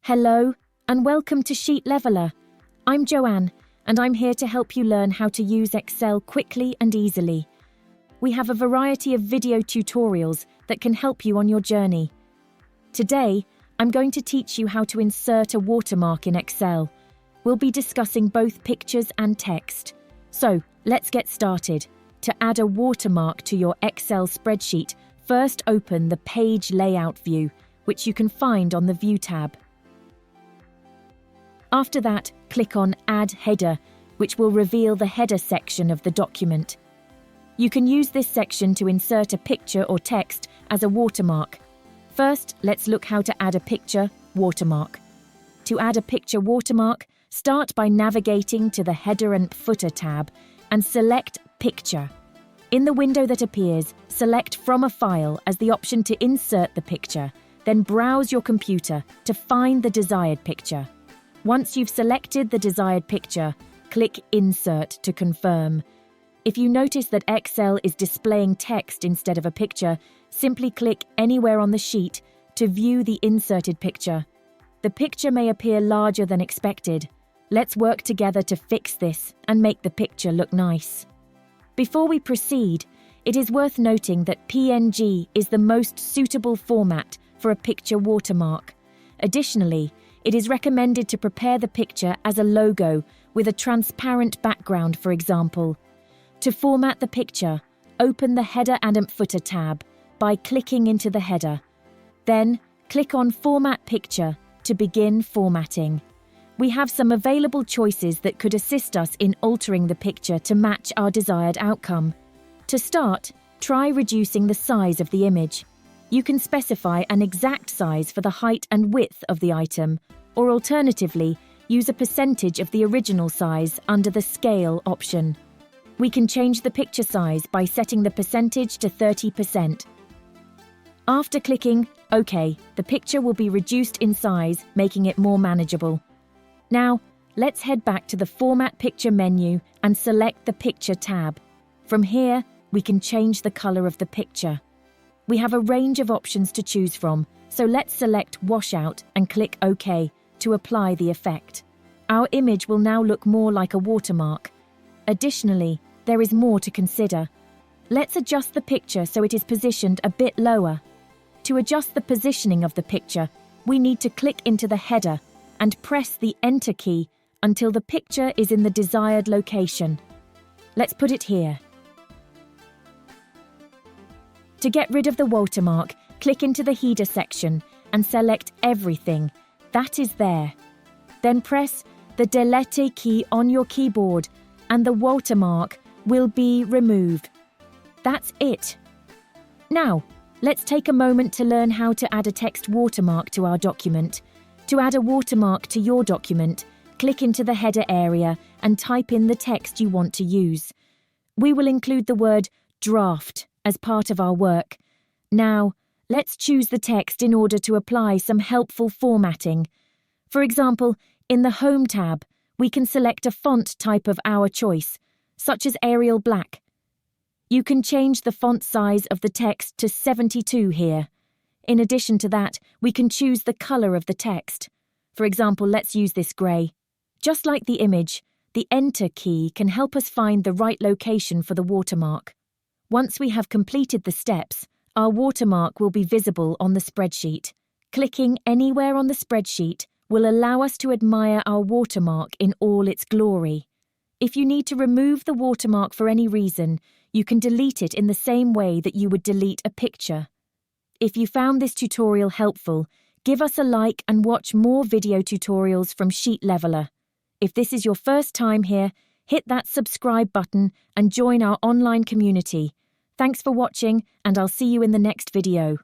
Hello, and welcome to Sheet Leveler. I'm Joanne, and I'm here to help you learn how to use Excel quickly and easily. We have a variety of video tutorials that can help you on your journey. Today, I'm going to teach you how to insert a watermark in Excel. We'll be discussing both pictures and text. So, let's get started. To add a watermark to your Excel spreadsheet, first open the Page Layout view, which you can find on the View tab. After that, click on Add Header, which will reveal the header section of the document. You can use this section to insert a picture or text as a watermark. First, let's look how to add a picture watermark. To add a picture watermark, start by navigating to the Header and Footer tab and select Picture. In the window that appears, select From a File as the option to insert the picture, then browse your computer to find the desired picture. Once you've selected the desired picture, click Insert to confirm. If you notice that Excel is displaying text instead of a picture, simply click anywhere on the sheet to view the inserted picture. The picture may appear larger than expected. Let's work together to fix this and make the picture look nice. Before we proceed, it is worth noting that PNG is the most suitable format for a picture watermark. Additionally, it is recommended to prepare the picture as a logo with a transparent background, for example. To format the picture, open the Header and Footer tab by clicking into the header. Then, click on Format Picture to begin formatting. We have some available choices that could assist us in altering the picture to match our desired outcome. To start, try reducing the size of the image. You can specify an exact size for the height and width of the item, or alternatively, use a percentage of the original size under the Scale option. We can change the picture size by setting the percentage to 30%. After clicking OK, the picture will be reduced in size, making it more manageable. Now, let's head back to the Format Picture menu and select the Picture tab. From here, we can change the color of the picture. We have a range of options to choose from, so let's select Washout and click OK to apply the effect. Our image will now look more like a watermark. Additionally, there is more to consider. Let's adjust the picture so it is positioned a bit lower. To adjust the positioning of the picture, we need to click into the header and press the Enter key until the picture is in the desired location. Let's put it here. To get rid of the watermark, click into the header section and select everything that is there. Then press the Delete key on your keyboard and the watermark will be removed. That's it. Now, let's take a moment to learn how to add a text watermark to our document. To add a watermark to your document, click into the header area and type in the text you want to use. We will include the word draft as part of our work. Now, let's choose the text in order to apply some helpful formatting. For example, in the Home tab, we can select a font type of our choice, such as Arial Black. You can change the font size of the text to 72 here. In addition to that, we can choose the color of the text. For example, let's use this grey. Just like the image, the Enter key can help us find the right location for the watermark. Once we have completed the steps, our watermark will be visible on the spreadsheet. Clicking anywhere on the spreadsheet will allow us to admire our watermark in all its glory. If you need to remove the watermark for any reason, you can delete it in the same way that you would delete a picture. If you found this tutorial helpful, give us a like and watch more video tutorials from Sheet Leveler. If this is your first time here, hit that subscribe button and join our online community. Thanks for watching, and I'll see you in the next video.